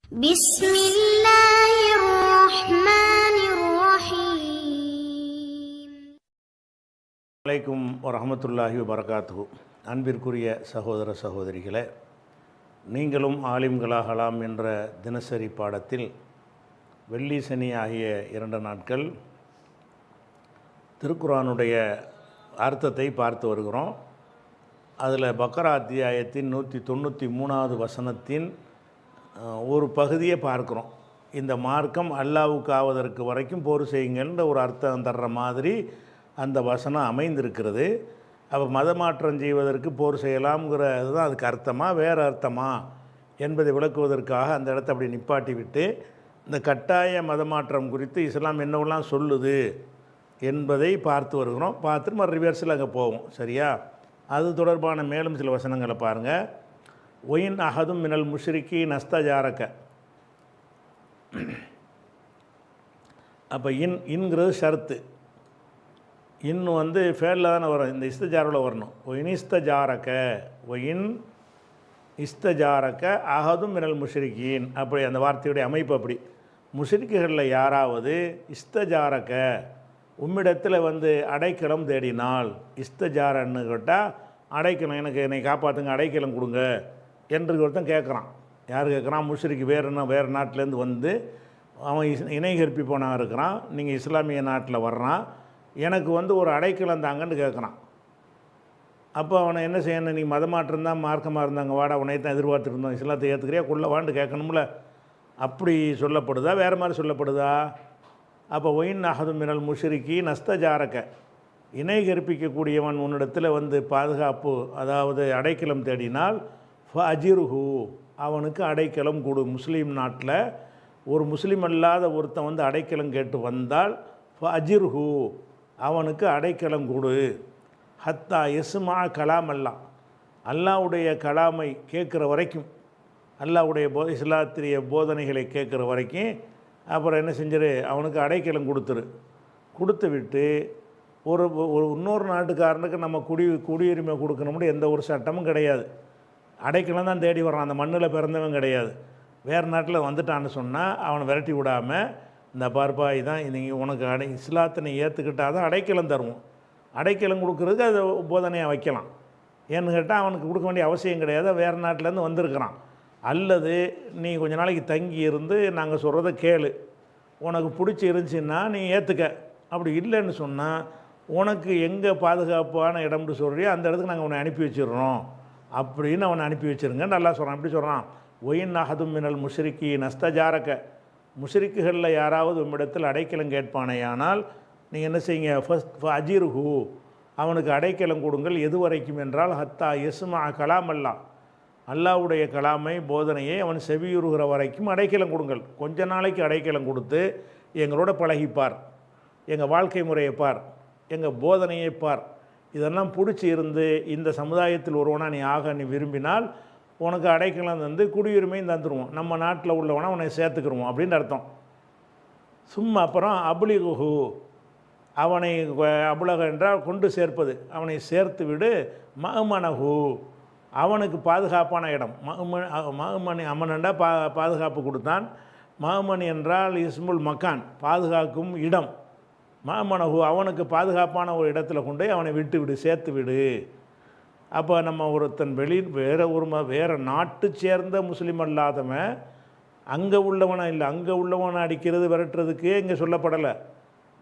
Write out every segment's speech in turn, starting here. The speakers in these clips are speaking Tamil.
بسم الله الرحمن الرحيم. அலைக்கும் வரஹ்மத்துல்லாஹி வபரகாத்துஹு. அன்பிற்குரிய சகோதர சகோதரிகளே, நீங்களும் ஆலிம்களாகலாம் என்ற தினசரி பாடத்தில் வெள்ளி சனி ஆகிய 2 நாட்கள் திருக்குர்ஆனுடைய அர்த்தத்தை பார்த்து வருகிறோம். அதில் பக்ரா அத்தியாயத்தின் 193வது வசனத்தின் ஒரு பகுதியை பார்க்குறோம். இந்த மார்க்கம் அல்லாஹ்வுக்கு ஆவதற்கு வரைக்கும் போர் செய்யுங்கள்ன்ற ஒரு அர்த்தம் தர்ற மாதிரி அந்த வசனம் அமைந்திருக்கிறது. அப்போ மதமாற்றம் செய்வதற்கு போர் செய்யலாம்ங்கிறது தான் அதுக்கு அர்த்தமா வேறு அர்த்தமா என்பதை விளக்குவதற்காக அந்த இடத்த அப்படி நிப்பாட்டி விட்டு இந்த கட்டாய மதமாற்றம் குறித்து இஸ்லாம் என்னவெல்லாம் சொல்லுது என்பதை பார்த்து வருகிறோம். பார்த்துட்டு மறு ரிவர்ஸில் அங்கே போவோம். சரியா? அது தொடர்பான மேலும் சில வசனங்களை பாருங்கள். ஒயின் அஹதும் மினல் முஷ்ரிக்கி நஸ்தஜாரக்க. அப்போ இன்ங்கிறது ஷர்த்து. இன்னும் ஃபேலில் தானே வரும், இந்த இஸ்தஜாரில் வரணும். ஒயின் இஸ்தஜாரக்க, ஒயின் இஸ்தஜாரக்க அஹதும் மினல் முஷ்ரிக்கீன். அப்படி அந்த வார்த்தையுடைய அமைப்பு அப்படி. முஷ்ரிக்குகளில் யாராவது இஸ்தஜாரக்க உம்மிடத்தில் அடைக்கலம் தேடினால், இஸ்தஜாரன்னு கேட்டால் அடைக்கலம், எனக்கு என்னை காப்பாற்றுங்க, அடைக்கலம் கொடுங்க என்று ஒருத்தன் கேட்குறான். யார் கேட்குறான்? முஷ்ரிக்கு வேறு நாட்டிலேருந்து அவன் இணை கற்பிப்பவனாக இருக்கிறான். நீங்கள் இஸ்லாமிய நாட்டில் வர்றான், எனக்கு ஒரு அடைக்கலம் தாங்கன்னு கேட்குறான். அப்போ அவனை என்ன செய்யணும்? நீ மதமாற்றம் தான் மார்க்கமாக இருந்தாங்க, வாடா உன்னை தான் எதிர்பார்த்துருந்தோம், இஸ்லாத்தை ஏற்றுக்கிறியா கொள்ளவான்னு கேட்கணும்ல. அப்படி சொல்லப்படுதா, வேறு மாதிரி சொல்லப்படுதா? அப்போ ஒயின் அஹதும் மினல் முஷ்ரிக்கி நஸ்தஜாரக்க, இணை கற்பிக்கக்கூடியவன் உன்னிடத்தில் பாதுகாப்பு, அதாவது அடைக்கலம் தேடினால் ஃபஅஜிருஹு, அவனுக்கு அடைக்கலம் கொடு. முஸ்லீம் நாட்டில் ஒரு முஸ்லீம் அல்லாத ஒருத்தன் அடைக்கலம் கேட்டு வந்தால் ஃபஅஜிருஹு, அவனுக்கு அடைக்கலம் கொடு. ஹத்தா யஸ்மா கலாம் அல்லாஹ்வுடைய கலாமை கேட்குற வரைக்கும், அல்லாஹ்வுடைய இஸ்லாத்திரிய போதனைகளை கேட்குற வரைக்கும். அப்புறம் என்ன செஞ்சிரு? அவனுக்கு அடைக்கலம் கொடுத்து விட்டு ஒரு இன்னொரு நாட்டுக்காரனுக்கு நம்ம குடியுரிமை கொடுக்கணும்னு எந்த ஒரு சட்டமும் கிடையாது. அடைக்கலம் தான் தேடி வர்றான், அந்த மண்ணில் பிறந்தவன் கிடையாது. வேறு நாட்டில் வந்துட்டான்னு சொன்னால் அவனை விரட்டி விடாமல், இந்த பார்ப்பா இதான் நீங்கள் உனக்கு இஸ்லாத்தினை ஏற்றுக்கிட்டால் தான் அடைக்கலம் தருவோம். அடைக்கலம் கொடுக்குறதுக்கு அதை போதனையாக வைக்கலாம். ஏன்னு கேட்டால் அவனுக்கு கொடுக்க வேண்டிய அவசியம் கிடையாது, வேறு நாட்டிலேருந்து வந்திருக்கிறான். அல்லது நீ கொஞ்ச நாளைக்கு தங்கி இருந்து நாங்கள் சொல்கிறத கேளு, உனக்கு பிடிச்சி இருந்துச்சுன்னா நீ ஏற்றுக்க, அப்படி இல்லைன்னு சொன்னால் உனக்கு எங்கே பாதுகாப்பான இடம்னு சொல்கிறியோ அந்த இடத்துக்கு நாங்கள் உன்னை அனுப்பி வச்சிடுறோம் அப்படின்னு அவனை அனுப்பி வச்சுருங்க. நல்லா சொல்கிறான். எப்படி சொல்கிறான்? ஒயின் அஹதும் மினல் முஷ்ரிக்கி நஸ்தஜாரக்க, முஷ்ரிக்குகளில் யாராவது உம்மிடத்தில் அடைக்கலம் கேட்பானேயானால் நீங்கள் என்ன செய்யுங்க? ஃபஸ்ட் அஜிருஹு, அவனுக்கு அடைக்கலம் கொடுங்கள். எது வரைக்கும் என்றால் ஹத்தா யஸ்மா கலாம் அல்லாஹ்வுடைய கலாமை போதனையை அவன் செவியுறுகிற வரைக்கும் அடைக்கலம் கொடுங்கள். கொஞ்ச நாளைக்கு அடைக்கலம் கொடுத்து எங்களோட பழகிப்பார், எங்கள் வாழ்க்கை முறையை பார், எங்கள் போதனையை பார், இதெல்லாம் பிடிச்சி இருந்து இந்த சமுதாயத்தில் ஒருவனாக நீ விரும்பினால் உனக்கு அடைக்கலம் குடியுரிமையும் தந்துடுவோம், நம்ம நாட்டில் உள்ளவனா அவனை சேர்த்துக்கிடுவோம் அப்படின்னு அர்த்தம். சும்மா அப்புறம் அபுலிகுஹு, அவனை அபுலக என்றால் கொண்டு சேர்ப்பது, அவனை சேர்த்து விடு. மஅமனஹு, அவனுக்கு பாதுகாப்பான இடம். மஅமனி அமனண்டா பாதுகாப்பு கொடுத்தான். மஅமனி என்றால் இஸ்முல் மக்கான், பாதுகாக்கும் இடம். மஅமனஹு, அவனுக்கு பாதுகாப்பான ஒரு இடத்துல கொண்டு அவனை விட்டு விடு, சேர்த்து விடு. அப்போ நம்ம ஒருத்தன் வேறு நாட்டு சேர்ந்த முஸ்லீம் அல்லாதவன் அங்கே உள்ளவனா இல்லை, அங்கே உள்ளவனை அடிக்கிறது விரட்டுறதுக்கே இங்கே சொல்லப்படலை.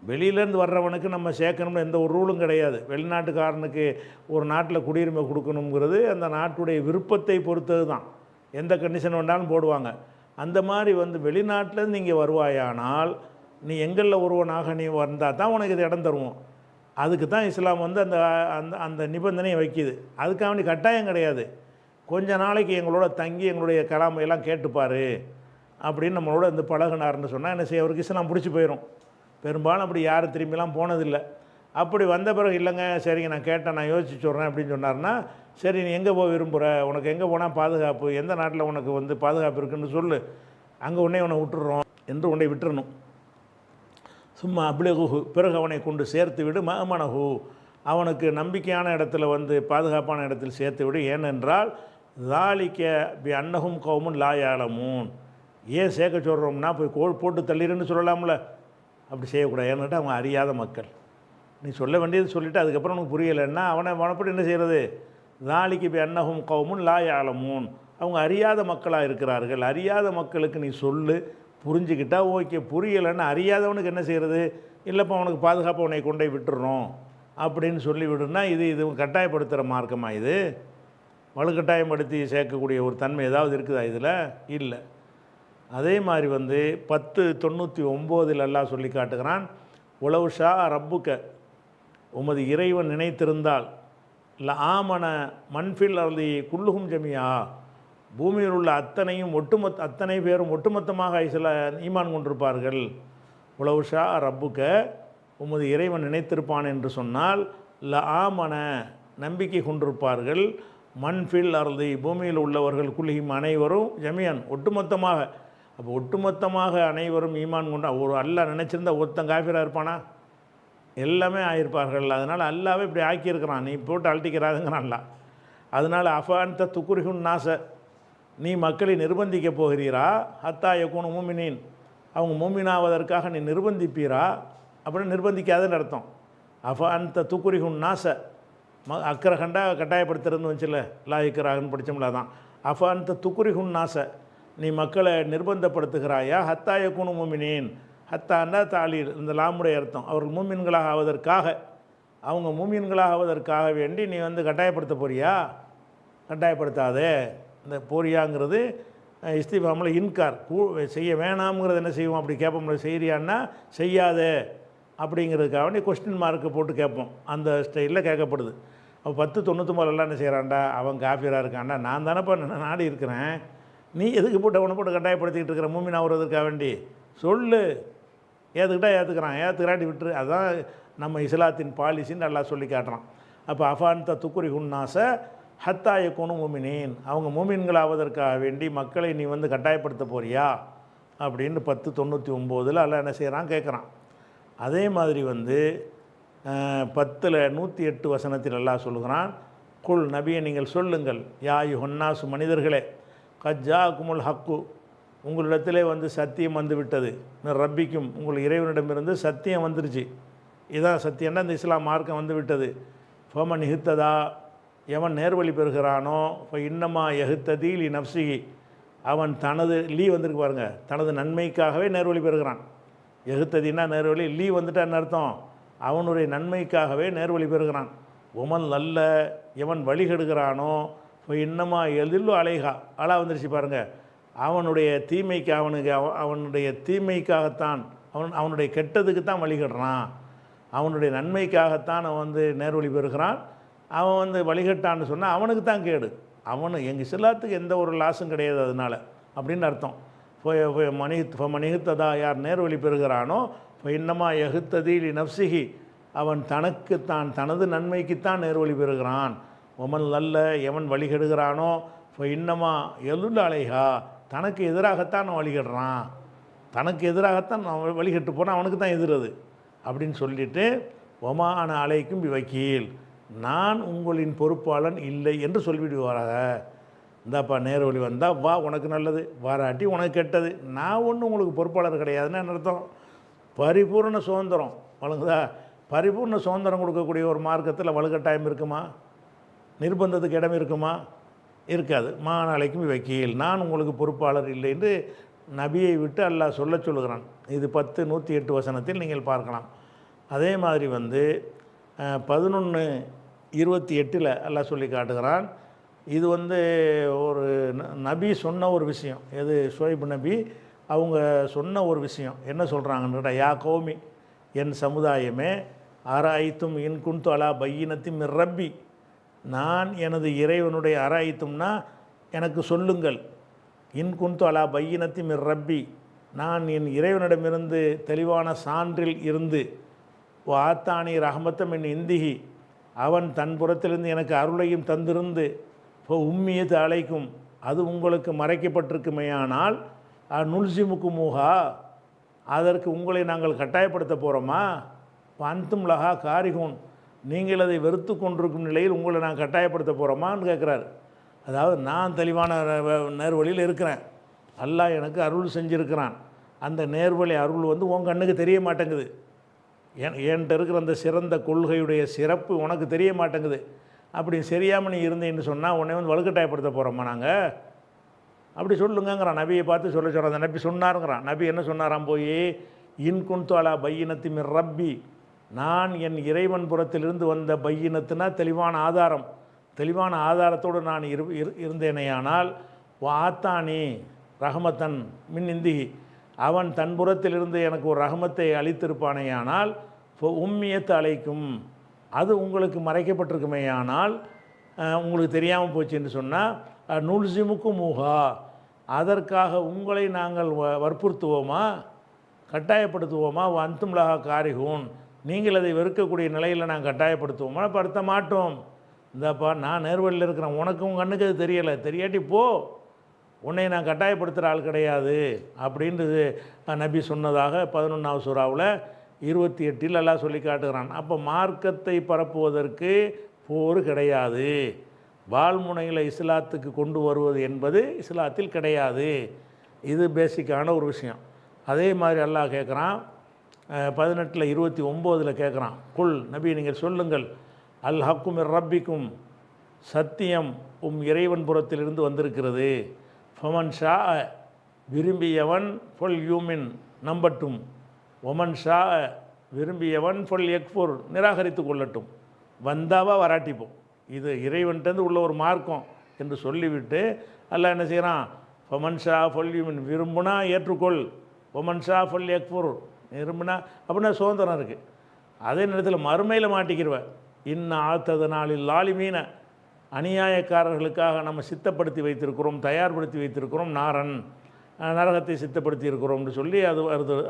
வெளியிலேருந்து வர்றவனுக்கு நம்ம சேர்க்கணும்னு எந்த ஒரு ரூலும் கிடையாது. வெளிநாட்டுக்காரனுக்கு ஒரு நாட்டில் குடியுரிமை கொடுக்கணுங்கிறது அந்த நாட்டுடைய விருப்பத்தை பொறுத்தது தான். எந்த கண்டிஷன் வேண்டாலும் போடுவாங்க. அந்த மாதிரி வெளிநாட்டிலேருந்து இங்கே வருவாயானால் நீ எங்களில் ஒருவனாக நீ வந்தால் தான் உனக்கு இது இடம் தருவோம். அதுக்கு தான் இஸ்லாம் அந்த அந்த அந்த நிபந்தனையை வைக்கிது. அதுக்காக வேண்டி கட்டாயம் கிடையாது. கொஞ்ச நாளைக்கு எங்களோட தங்கி எங்களுடைய கலாமையெல்லாம் கேட்டுப்பார் அப்படின்னு நம்மளோட பழகினார்னு சொன்னால் என்ன செய்ய, அவருக்கு இஸ்லாம் பிடிச்சி போயிடும். பெரும்பாலும் அப்படி யாரும் திரும்பிலாம் போனதில்லை. அப்படி வந்த பிறகு இல்லைங்க, சரிங்க நான் கேட்டேன், நான் யோசிச்சு சொல்கிறேன் அப்படின்னு சொன்னார்னா, சரி நீ எங்கே போக விரும்புகிற, உனக்கு எங்கே போனால் பாதுகாப்பு, எந்த நாட்டில் உனக்கு பாதுகாப்பு இருக்குன்னு சொல்லு, அங்கே உன்னை விட்டுடுறோம் என்று உன்னை விட்டுறணும். சும்மா அப்லகுஹு, பிறகு அவனை கொண்டு சேர்த்து விடு. மஅமனஹு, அவனுக்கு நம்பிக்கையான இடத்துல பாதுகாப்பான இடத்தில் சேர்த்து விடு. ஏனென்றால் ذَلِكَ بِأَنَّهُمْ قَوْمٌ لَا يَعْلَمُونَ, ஏன் சேர்க்க சொல்கிறோம்னா போய் போட்டு தள்ளிடுன்னு சொல்லலாம்ல, அப்படி செய்யக்கூடாது. ஏன்னுட்டு அவங்க அறியாத மக்கள். நீ சொல்ல வேண்டியது சொல்லிவிட்டு அதுக்கப்புறம் உனக்கு புரியலைன்னா அவனை வனப்படி என்ன செய்கிறது? நாளைக்கு இப்போ அன்னஹும் கௌமுன் லா யாலமூன், அவங்க அறியாத மக்களாக இருக்கிறார்கள். அறியாத மக்களுக்கு நீ சொல்லு, புரிஞ்சுக்கிட்டா ஓகே. புரியலைன்னா அறியாதவனுக்கு என்ன செய்கிறது? இல்லைப்பா அவனுக்கு பாதுகாப்பாக உன்னை கொண்டு போய் விட்டுறணும் அப்படின்னு சொல்லி விடுனா இது கட்டாயப்படுத்துகிற மார்க்கமாக? இது வலுக்கட்டாயப்படுத்தி சேர்க்கக்கூடிய ஒரு தன்மை ஏதாவது இருக்குதா இதில்? இல்லை. அதே மாதிரி 10:99 அல்லாஹ் சொல்லி காட்டுகிறான், உலவு ஷா ரப்புக்க, உமது இறைவன் நினைத்திருந்தால் இல்லை ஆமன மன்ஃபில் அருதி குல்லுகும் ஜமியா, பூமியில் உள்ள அத்தனை பேரும் ஒட்டுமொத்தமாக ஈமான் கொண்டிருப்பார்கள். உலவு ஷா ரப்புக்க, உமது இறைவன் நினைத்திருப்பான் என்று சொன்னால் ல ஆமன நம்பிக்கை கொண்டிருப்பார்கள், மன்ஃபில் அருதி பூமியில் உள்ளவர்கள் குல்லுகும் அனைவரும் ஜமியான் ஒட்டுமொத்தமாக. அப்போ ஒட்டுமொத்தமாக அனைவரும் ஈமான் கொண்ட ஒரு அல்லாஹ் நினச்சிருந்தா ஒருத்தன் காஃபிராக இருப்பானா? எல்லாமே ஆகியிருப்பார்கள். அதனால் அல்லாவே இப்படி ஆக்கியிருக்கிறான், நீ போட்டு அழட்டிக்கிறாதுங்கிறான் அல்லா. அதனால் அஃபான்த துக்குரிகுன் நாச, நீ மக்களை நிர்பந்திக்க போகிறீரா? ஹத்தா யக்கூனு மூமினீன், அவங்க மூமினாவதற்காக நீ நிர்பந்திப்பீரா? அப்படின்னு நிர்பந்திக்காதுன்னு அர்த்தம். அஃபான்த துக்குரிகுன் நாச, அக்கரகண்டா கட்டாயப்படுத்துறதுன்னு வச்சுல, லா இக்கராகன்னு படித்தோம்ல, தான் அஃபான்த துக்குரிகுன் நாச, நீ மக்களை நிர்பந்தப்படுத்துகிறாயா? ஹத்தா யக்கூனு மூமினீன், ஹத்தான்னா தாலீல், இந்த லாமுடைய அர்த்தம். அவர்கள் மூமின்களாக ஆவதற்காக, அவங்க மூமின்களாக ஆவதற்காக வேண்டி நீ கட்டாயப்படுத்த போறியா? கட்டாயப்படுத்தாதே. இந்த போரியாங்கிறது இஸ்திஃபாமில் இன்கார், செய்ய வேணாம்ங்கிறது என்ன செய்வோம்? அப்படி கேட்போம், செய்கிறியான்னா செய்யாதே அப்படிங்கிறதுக்காக வேண்டி கொஸ்டின் மார்க்கு போட்டு கேட்போம். அந்த ஸ்டைலில் கேட்கப்படுது. அப்போ 10:99 எல்லாம் என்ன செய்கிறான்டா? அவன் காஃபியராக இருக்கான்டா, நான் தானேப்பா நாடி இருக்கிறேன், நீ எதுக்கு போட்டு அவனை போட்டு கட்டாயப்படுத்திக்கிட்டு இருக்கிற மூமின் ஆகுறதுக்காக வேண்டி? சொல்லு, ஏற்றுக்கிட்டா ஏற்றுக்கிறான், ஏற்றுக்கிறாட்டி விட்டுரு. அதுதான் நம்ம இஸ்லாத்தின் பாலிசின்னு நல்லா சொல்லி காட்டுறான். அப்போ அஃபான்த துக்குரி உன்னாச ஹத்தா யக்கூனு மூமினீன், அவங்க மூமின்களாவதற்காக வேண்டி மக்களை நீ கட்டாயப்படுத்த போறியா அப்படின்னு 10:99 அல்லாஹ் என்ன செய்கிறான்? கேட்குறான். அதே மாதிரி 10:108 வசனத்தில் அல்லாஹ் சொல்லுகிறான், குல் நபியை நீங்கள் சொல்லுங்கள், யா யுஹன்னாசு மனிதர்களே, கஜ்ஜா குமுல் ஹக்கு, உங்களிடத்திலே சத்தியம் விட்டது, ரப்பிக்கும் உங்கள் இறைவனிடமிருந்து சத்தியம் வந்துருச்சு. இதான் சத்தியம்னா இந்த இஸ்லாம் மார்க்கம் விட்டது. ஃபமன் இஹ்ததா, எவன் நேர்வழி பெறுகிறானோ, இப்போ இன்னமா எஹ்ததி லி நப்சிஹி, அவன் தனது வந்திருக்கு பாருங்கள், தனது நன்மைக்காகவே நேர்வழி பெறுகிறான். எஹ்ததினா நேர்வழி, வந்துட்டான்னு அர்த்தம், அவனுடைய நன்மைக்காகவே நேர்வழி பெறுகிறான். உமன் நல்ல, எவன் வழிகெடுகிறானோ, இப்போ இன்னமா எதில்லு அலைகா, அலா வந்துருச்சு பாருங்கள், அவனுடைய தீமைக்கு அவனுடைய தீமைக்காகத்தான், அவனுடைய கெட்டதுக்கு தான் வழிகட்டுறான், அவனுடைய நன்மைக்காகத்தான் அவன் நேர்வழி பெறுகிறான். அவன் வழிகட்டான்னு சொன்னால் அவனுக்கு தான் கேடு. எங்கள் இஸ்லாத்துக்கு எந்த ஒரு லாஸும் கிடையாது அதனால் அப்படின்னு அர்த்தம். மணிகுத்ததா, யார் நேர்வழி பெறுகிறானோ, இப்போ இன்னமா எகுத்ததீலி நப்சிஹி, அவன் தனக்குத்தான் தனது நன்மைக்குத்தான் நேர்வழி பெறுகிறான். ஒமன் நல்ல, எவன் வழிகெடுகிறானோ, இப்போ இன்னமா எலுள்ள அலைகா, தனக்கு எதிராகத்தான் வழிகடுறான், தனக்கு எதிராகத்தான் வழிகட்டு போனால் அவனுக்கு தான் எதிரது அப்படின்னு சொல்லிவிட்டு, ஒமான அலைக்கும் வக்கீல், நான் உங்களின் பொறுப்பாளன் இல்லை என்று சொல்லிவிடுவாராக. இந்தாப்பா நேர்வழி வந்தால் வா, உனக்கு நல்லது, வாராட்டி உனக்கு கெட்டது, நான் ஒன்றும் உங்களுக்கு பொறுப்பாளர் கிடையாதுன்னு என்ன அர்த்தம்? பரிபூர்ண சுதந்திரம் வழங்குதா? பரிபூர்ண சுதந்திரம் கொடுக்கக்கூடிய ஒரு மார்க்கத்தில் வலுக்கட்டாயம் இருக்குமா? நிர்பந்தத்துக்கு இடம் இருக்குமா? இருக்காது. மாநாளைக்கும் வக்கீல், நான் உங்களுக்கு பொறுப்பாளர் இல்லை என்று நபியை விட்டு அல்லாஹ் சொல்லுகிறான். இது 10:108 வசனத்தில் நீங்கள் பார்க்கலாம். அதே மாதிரி 11:28 அல்லாஹ் சொல்லி காட்டுகிறான். இது ஒரு நபி சொன்ன ஒரு விஷயம். எது? ஷுவைப் நபி அவங்க சொன்ன ஒரு விஷயம். என்ன சொல்கிறாங்கன்னு, யா கௌமி, என் சமுதாயமே, ஆராய்த்தும் இன் குன்து அலா பையினத்தின் ரப்பி, நான் எனது இறைவனுடைய ஆராய்த்தும்னா எனக்கு சொல்லுங்கள், இன் குன்து அலா பையினத்தின் ரப்பி, நான் என் இறைவனிடமிருந்து தெளிவான சான்றில் இருந்து, ஆத்தானி ரஹமத்தம் என் இந்திகி, அவன் தன் புறத்திலிருந்து எனக்கு அருளையும் தந்திருந்து, இப்போ உம்மியது அழைக்கும், அது உங்களுக்கு மறைக்கப்பட்டிருக்குமேயானால், நுல்சிமுக்கு மூஹா, அதற்கு உங்களை நாங்கள் கட்டாயப்படுத்த போகிறோமா? அந்தும் லஹா காரிகூன், நீங்கள் அதை வெறுத்து கொண்டிருக்கும் நிலையில் உங்களை நான் கட்டாயப்படுத்த போகிறோமான்னு கேட்குறாரு. அதாவது நான் தெளிவான நேர்வழியில் இருக்கிறேன், அல்லாஹ் எனக்கு அருள் செஞ்சுருக்கிறான். அந்த நேர்வழி அருள் வந்து உன் கண்ணுக்கு தெரிய மாட்டேங்குது. என்கிட்ட இருக்கிற அந்த சிறந்த கொள்கையுடைய சிறப்பு உனக்கு தெரிய மாட்டேங்குது. அப்படி சரியாமல் நீ இருந்தேன்னு சொன்னால் உன்னை வந்து வலுக்கட்டாயப்படுத்த போகிறோம்மா நாங்கள், அப்படி சொல்லுங்கங்கிறான். நபியை பார்த்து சொல்ல அந்த நபி சொன்னாருங்கிறான். நபி என்ன சொன்னாராம் போய், இன் குன்து அலா பையினத்தி மிர் ரப்பி, நான் என் இறைவன் புறத்திலிருந்து வந்த பையினத்துனா தெளிவான ஆதாரம், தெளிவான ஆதாரத்தோடு நான் இருந்தேனேயானால், ஆத்தானி ரஹமத்தன் மின் இந்திகி, அவன் தன் புறத்திலிருந்து எனக்கு ஒரு ரஹமத்தை அளித்திருப்பானேயானால், உம்மியத்து அழைக்கும், அது உங்களுக்கு மறைக்கப்பட்டிருக்குமேயானால் உங்களுக்கு தெரியாமல் போச்சுன்னு சொன்னால், நுல்சிமுக்கும் மூஹா, அதற்காக உங்களை நாங்கள் வற்புறுத்துவோமா, கட்டாயப்படுத்துவோமா, வந்தும்லஹா காரிகூன், நீங்கள் அதை வெறுக்கக்கூடிய நிலையில் நாங்கள் கட்டாயப்படுத்துவோமா, படுத்த மாட்டோம். இந்தப்பா நான் நேர்வழியில் இருக்கிறேன், உனக்கும் கண்ணுக்கு அது தெரியலை, தெரியாட்டி போ, உன்னை நான் கட்டாயப்படுத்துகிற ஆள் கிடையாது அப்படின்றது நபி சொன்னதாக 11ஆவது சூறாவில் 28 எல்லாம் சொல்லி காட்டுகிறான். அப்போ மார்க்கத்தை பரப்புவதற்கு போர் கிடையாது, வாழ்முனையில் இஸ்லாத்துக்கு கொண்டு வருவது என்பது இஸ்லாத்தில் கிடையாது. இது பேசிக்கான ஒரு விஷயம். அதே மாதிரி அல்லாஹ் கேட்குறான் 18 29 கேட்குறான், குல் நபி நீங்கள் சொல்லுங்கள், அல் ஹக்கும் ரப்பிக்கும், சத்தியம் இறைவன் புறத்திலிருந்து வந்திருக்கிறது, ஃபமன் ஷா, விரும்பியவன் ஃபொல் யூமின் நம்பட்டும், ஒமன் ஷா, விரும்பியவன் ஃபொல் யக்ஃபுர் நிராகரித்து கொள்ளட்டும், வந்தாவா வராட்டிப்போம். இது இறைவன்கிட்டருந்து உள்ள ஒரு மார்க்கம் என்று சொல்லிவிட்டு அல்லாஹ் என்ன செய்கிறான், ஃபமன் ஷா ஃபொல் யூமின், விரும்புனா ஏற்றுக்கொள், ஒமன் ஷா ஃபொல் யக்ஃபுர், விரும்பினா அப்படின்னா சுதந்திரம் இருக்குது. அதே நேரத்தில் மறுமையில் மாட்டிக்கிறவன், இன்னும் ஆழ்த்தது நாளில் லாலிமீன, அநியாயக்காரர்களுக்காக நம்ம சித்தப்படுத்தி வைத்திருக்கிறோம், தயார்படுத்தி வைத்திருக்கிறோம், நரகத்தை சித்தப்படுத்தி இருக்கிறோம்னு சொல்லி அது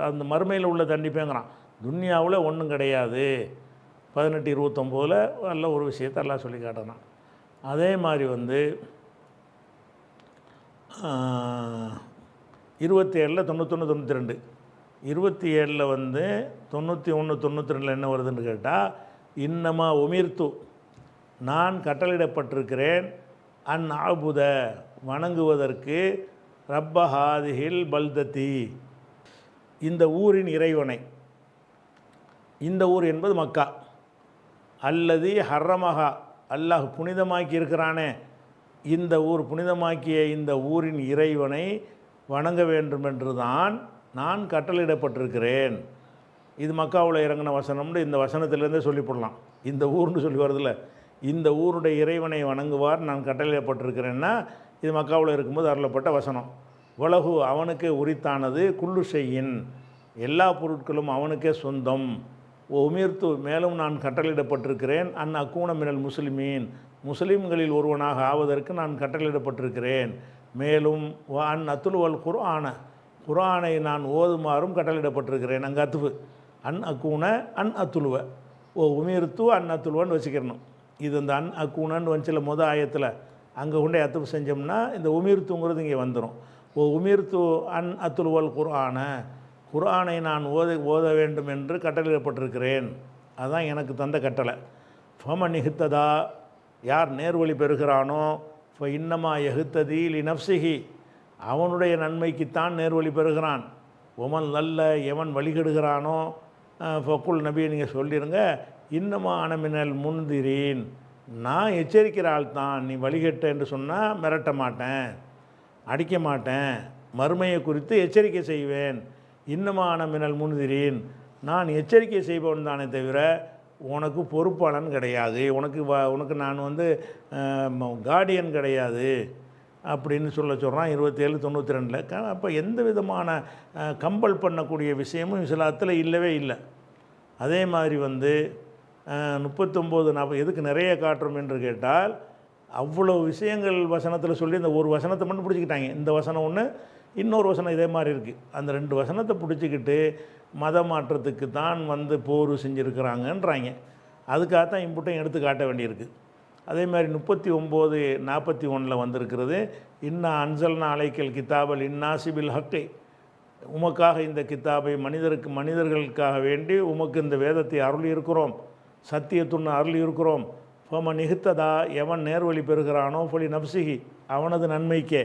அந்த மறுமையில் உள்ள தண்டிப்பேங்கிறான். துன்யாவில் ஒன்றும் கிடையாது. 18 29 நல்ல ஒரு விஷயத்தை எல்லாம் சொல்லி காட்டினான். அதே மாதிரி வந்து 27 91 92 27 வந்து 91 92 என்ன வருதுன்னு கேட்டால், இன்னமா உமிர்த்து, நான் கட்டளையிடப்பட்டிருக்கிறேன், அன் ஆபுத, வணங்குவதற்கு, ரப்பஹாதிஹில் பல்தத்தி, இந்த ஊரின் இறைவனை, இந்த ஊர் என்பது மக்கா, அல்லது ஹர்ரமஹா, அல்லாஹ் புனிதமாக்கி இருக்கிறானே இந்த ஊர், புனிதமாக்கிய இந்த ஊரின் இறைவனை வணங்க வேண்டும் என்று தான் நான் கட்டளையிடப்பட்டிருக்கிறேன். இது மக்காவில் இறங்கின வசனம்னு இந்த வசனத்திலேருந்தே சொல்லிவிடலாம். இந்த ஊர்னு சொல்லி வருதில்ல, இந்த ஊருடைய இறைவனை வணங்குவார் நான் கட்டளையிடப்பட்டிருக்கிறேன்னா இது மக்காவில் இருக்கும்போது அருளப்பட்ட வசனம். உலகு அவனுக்கே உரித்தானது, குல்லு ஷையின், எல்லா பொருட்களும் அவனுக்கே சொந்தம். உமிர்த்து, மேலும் நான் கட்டளையிடப்பட்டிருக்கிறேன், அன் அக்கூன மினல் முஸ்லிமீன், முஸ்லீம்களில் ஒருவனாக ஆவதற்கு நான் கட்டளையிடப்பட்டிருக்கிறேன். மேலும் அன் அத்துலுவல் குர்ஆன, குர்ஆனை நான் ஓதுமாறும் கட்டளையிடப்பட்டிருக்கிறேன். அங்கே அத்துவு அன் அக்கூன அன் அத்துலுவ, உமிர்த்து அன் அத்துலுவன்னு வச்சுக்கிறணும். இது இந்த அன் அக்கூனன்னு வந்துச்சில ஆயத்தில் அங்கே கொண்டே அத்துவு செஞ்சோம்னா இந்த உமிர்த்துங்கிறது இங்கே வந்துடும். உமிர்த்து அன் அத்துலுவல் குர்ஆன, குர்ஆனை நான் ஓத வேண்டும் என்று கட்டளையிடப்பட்டிருக்கிறேன், அதுதான் எனக்கு தந்த கட்டளை. ஃபமன் இஹ்ததா, யார் நேர்வழி பெறுகிறானோ, ஃப இன்னமா எஹ்ததி லி நஃப்ஸிஹி, அவனுடைய நன்மைக்குத்தான் நேர்வழி பெறுகிறான். ஒமன் நல்ல, எவன் வழிகெடுகிறானோ, ஃபக்குல் நபியை நீங்கள் சொல்லிடுங்க, இன்னமா அனமினல் முன்திரீன், நான் எச்சரிக்கிற ஆள் தான். நீ வழிகெட்ட என்று சொன்னால் மிரட்ட மாட்டேன், அடிக்க மாட்டேன், மறுமையை குறித்து எச்சரிக்கை செய்வேன். இன்னமான மினல் முன்திரீன், நான் எச்சரிக்கை செய்பவன் தானே தவிர உனக்கு பொறுப்பாளன் கிடையாது, உனக்கு நான் வந்து கார்டியன் கிடையாது அப்படின்னு சொல்கிறான் 27 92. அப்போ எந்த விதமான கம்பல் பண்ணக்கூடிய விஷயமும் இஸ்லாத்தில் இல்லவே இல்லை. அதே மாதிரி வந்து 39 40 எதுக்கு நிறைய காட்டுறோம் என்று கேட்டால், அவ்வளோ விஷயங்கள் வசனத்தில் சொல்லி இந்த ஒரு வசனத்தை மட்டும் பிடிச்சிக்கிட்டாங்க. இந்த வசனம் ஒன்று, இன்னொரு வசனம் இதே மாதிரி இருக்குது. அந்த 2 வசனத்தை பிடிச்சிக்கிட்டு மத மாற்றத்துக்கு தான் வந்து போர் செஞ்சுருக்கிறாங்கன்றாங்க. அதுக்காகத்தான் இம்புட்டையும் எடுத்து காட்ட வேண்டியிருக்கு. அதே மாதிரி 39 41 வந்திருக்கிறது, இன்னா அன்சல்னா அலைக்கல் கிதாபல் இன்னாசிபில் ஹக்கை, உமக்காக இந்த கித்தாபை மனிதர்களுக்காக வேண்டி உமக்கு இந்த வேதத்தை அருளி இருக்கிறோம், சத்தியத்துன்னு அருளி இருக்கிறோம். ஃபமன் இஹ்ததா, எவன் நேர்வழி பெறுகிறானோ, ஃபலி நப்சிஹி, அவனது நன்மைக்கே,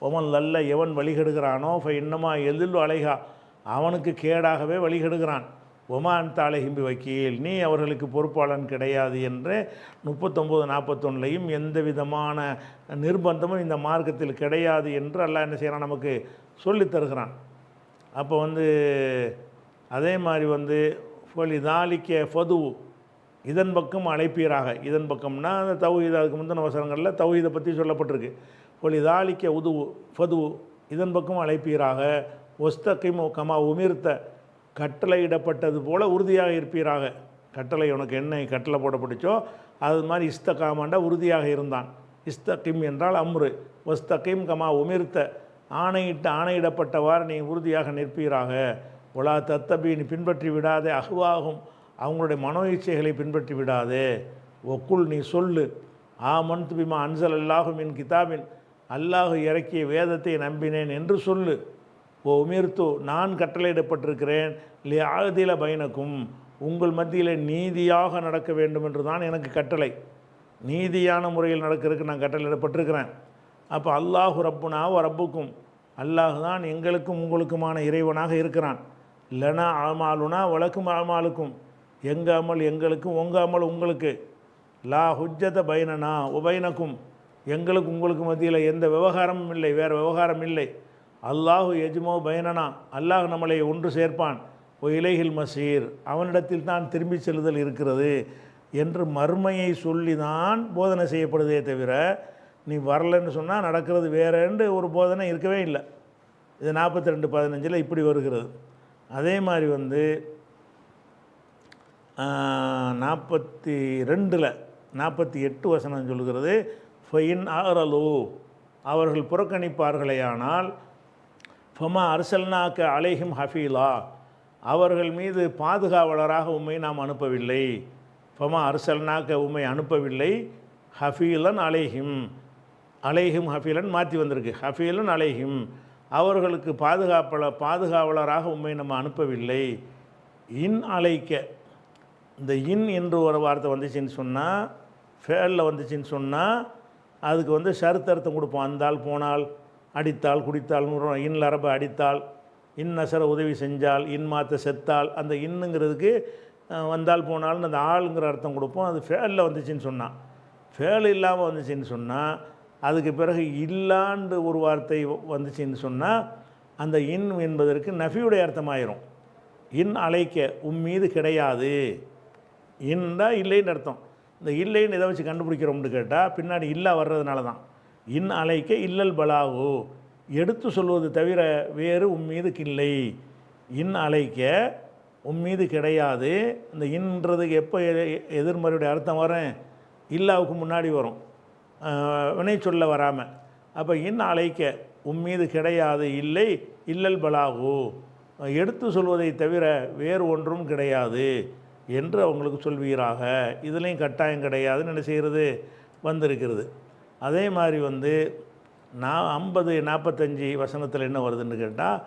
ஒமன் லல்ல எவன் வழிகெடுகிறானோ இன்னமா எதில் அலைகா அவனுக்கு கேடாகவே வழிகெடுகிறான். ஒமான் தாலைஹிம்பி வக்கீல் நீ அவர்களுக்கு பொறுப்பாளன் கிடையாது என்று 39-41லையும் எந்த விதமான நிர்பந்தமும் இந்த மார்க்கத்தில் கிடையாது என்று அல்லாஹ் என்ன செய்கிறான், நமக்கு சொல்லித் தருகிறான். அப்போ அதே மாதிரி ஃபலிதாலிக்க ஃபது இதன் பக்கம் அழைப்பீராக. இதன் பக்கம்னா அந்த தௌஹீத், அதுக்கு முந்தின வசனங்களில் தௌஹீதை பற்றி சொல்லப்பட்டிருக்கு. ஃபலிதாலிக்க உதுவு ஃபது இதன் பக்கம் அழைப்பீராக. ஒஸ்தகிமு கமா உமிர்த்த கட்டளையிடப்பட்டது போல உறுதியாக இருப்பீராக. கட்டளை உனக்கு என்ன கட்டளை போடப்பட்டுச்சோ அது மாதிரி இஸ்தகாமாண்டா உறுதியாக இருந்தான். இஸ்தகிம் என்றால் அம்ரு, ஒஸ்தகிம் கமா உமிர்த்த ஆணையிடப்பட்டவாறு நீ உறுதியாக நிற்பீராக. ஒலா தத்தபி நீ பின்பற்றி விடாதே அஹ்வாகும் அவங்களுடைய மனோ இச்சைகளை பின்பற்றி விடாதே. ஒக்குள் நீ சொல்லு ஆமன்து பிமா அன்சல் அல்லாஹு மின் கிதாபின் அல்லாஹு இறக்கிய வேதத்தை நம்பினேன் என்று சொல்லு. ஓ உமிர்த்து நான் கட்டளையிடப்பட்டிருக்கிறேன் லி ஆதில பைனக்கும் உங்கள் மத்தியில் நீதியாக நடக்க வேண்டும் என்று தான் எனக்கு கட்டளை. நீதியான முறையில் நடக்கிறதுக்கு நான் கட்டளையிடப்பட்டிருக்கிறேன். அப்போ அல்லாஹு ரப்புனா ரப்புக்கும் அல்லாஹ் தான் எங்களுக்கும் உங்களுக்குமான இறைவனாக இருக்கிறான். லனா ஆமாலுனா வழக்கும் ஆமாலுக்கும் எங்கள் அமல் எங்களுக்கும் உங்கள் அமல் உங்களுக்கு. லா ஹுஜ்ஜத பைனனா உபைனக்கும் எங்களுக்கு உங்களுக்கு மத்தியில் எந்த விவகாரமும் இல்லை, வேறு விவகாரம் இல்லை. அல்லாஹு எஜ்மோ பைனனா அல்லாஹ் நம்மளை ஒன்று சேர்ப்பான். ஓ இலைஹில் மசீர் அவனிடத்தில் தான் திரும்பி செல்லுதல் இருக்கிறது என்று மறுமையை சொல்லி தான் போதனை செய்யப்படுதே தவிர நீ வரலன்னு சொன்னால் நடக்கிறது வேறேன்று ஒரு போதனை இருக்கவே இல்லை. இது 42:15 இப்படி வருகிறது. அதே மாதிரி 42-48 வசனம் சொல்கிறது ஃபைன் ஆரலு அவர்கள் புறக்கணிப்பார்களேயானால் ஃபமா அர்சல்னாக்க அலைஹிம் ஹஃபீலா அவர்கள் மீது பாதுகாவலராக உம்மை நாம் அனுப்பவில்லை. ஃபமா அர்சல்னாக்க உம்மை அனுப்பவில்லை. ஹஃபீலன் அலைஹிம் அலைஹிம் ஹஃபீலன் மாற்றி வந்திருக்கு. ஹஃபீலன் அலைஹிம் அவர்களுக்கு பாதுகாவலராக உம்மை நம்ம அனுப்பவில்லை. இன் அலைக்க இந்த இன் என்று ஒரு வார்த்தை வந்துச்சுன்னு சொன்னால் ஃபேலில் வந்துச்சுன்னு சொன்னால் அதுக்கு ஷருத்தர்த்தம் கொடுப்போம். அந்தால் போனால் அடித்தால் குடித்தால் இன் அரபு அடித்தால் இன் நசர உதவி செஞ்சால் இன் மாற்ற செத்தால் அந்த இன்னுங்கிறதுக்கு வந்தால் போனால்னு அந்த ஆளுங்கிற அர்த்தம் கொடுப்போம். அது ஃபேலில் வந்துச்சுன்னு சொன்னால் ஃபேல் இல்லாமல் வந்துச்சுன்னு சொன்னால் அதுக்கு பிறகு இல்லாண்டு ஒரு வார்த்தை வந்துச்சுன்னு சொன்னால் அந்த இன் என்பதற்கு நஃபியுடைய அர்த்தமாயிரும். இன் அழைக்க மீது கிடையாது. இன்னா இல்லைன்னு அர்த்தம். இந்த இல்லைன்னு இதை வச்சு கண்டுபிடிக்கிறோம்னு கேட்டால் பின்னாடி இல்லா வர்றதுனால தான். இன் அழைக்க இல்லல் பலாகு எடுத்து சொல்வது தவிர வேறு மீதுக்கு இல்லை. இன் அழைக்க மீது கிடையாது. இந்த இன்றதுக்கு எப்போ எதிர்மறையுடைய அர்த்தம் வரும், இல்லாவுக்கு முன்னாடி வரும், வினை சொல்ல வராமல். அப்போ இன் அழைக்க மீது கிடையாது இல்லை. இல்லல் பலாகு எடுத்து சொல்வதை தவிர வேறு ஒன்றும் கிடையாது என்று அவங்களுக்கு சொல்வீராக. இதுலேயும் கட்டாயம் கிடையாதுன்னு என்ன செய்கிறது வந்திருக்கிறது. அதே மாதிரி 50-45 வசனத்தில் என்ன வருதுன்னு கேட்டால்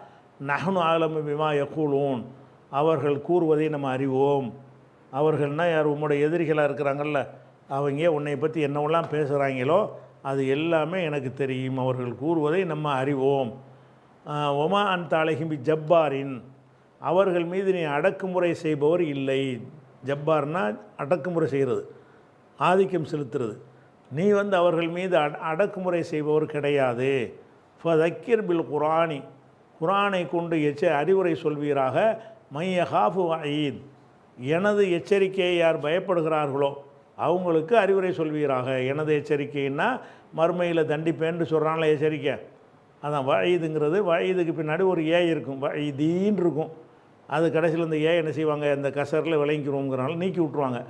நஹ்னு ஆலமு பிமா யகூலூன் அவர்கள் கூறுவதை நம்ம அறிவோம். அவர்கள்னால் யார் உம்முடைய எதிரிகளாக இருக்கிறாங்கல்ல அவங்க உன்னை பற்றி என்னவெல்லாம் பேசுகிறாங்களோ அது எல்லாமே எனக்கு தெரியும். அவர்கள் கூறுவதை நம்ம அறிவோம். ஒமா அன் தாலஹிம்பி ஜப்பாரின் அவர்கள் மீது நீ அடக்குமுறை செய்பவர் இல்லை. ஜப்பார்னால் அடக்குமுறை செய்கிறது, ஆதிக்கம் செலுத்துறது. நீ அவர்கள் மீது அடக்குமுறை செய்பவர் கிடையாது. ஃபதக்கிர் பில் குரானி குரானை கொண்டு அறிவுரை சொல்வீராக. மைய ஹாஃபு வயீத் எனது எச்சரிக்கையை யார் பயப்படுகிறார்களோ அவங்களுக்கு அறிவுரை சொல்வீராக. எனது எச்சரிக்கைன்னா மறுமையில் தண்டிப்பேன்னு சொல்கிறாங்களே எச்சரிக்கை, அதான் வயதுங்கிறது. வயதுக்கு பின்னாடி ஒரு ஏ இருக்கும், வயதீன் இருக்கும். அது கடைசியில் இந்த ஏ என்ன செய்வாங்க, இந்த கசரில் விளங்கிக்கிறோங்கிறனால நீக்கி விட்ருவாங்க.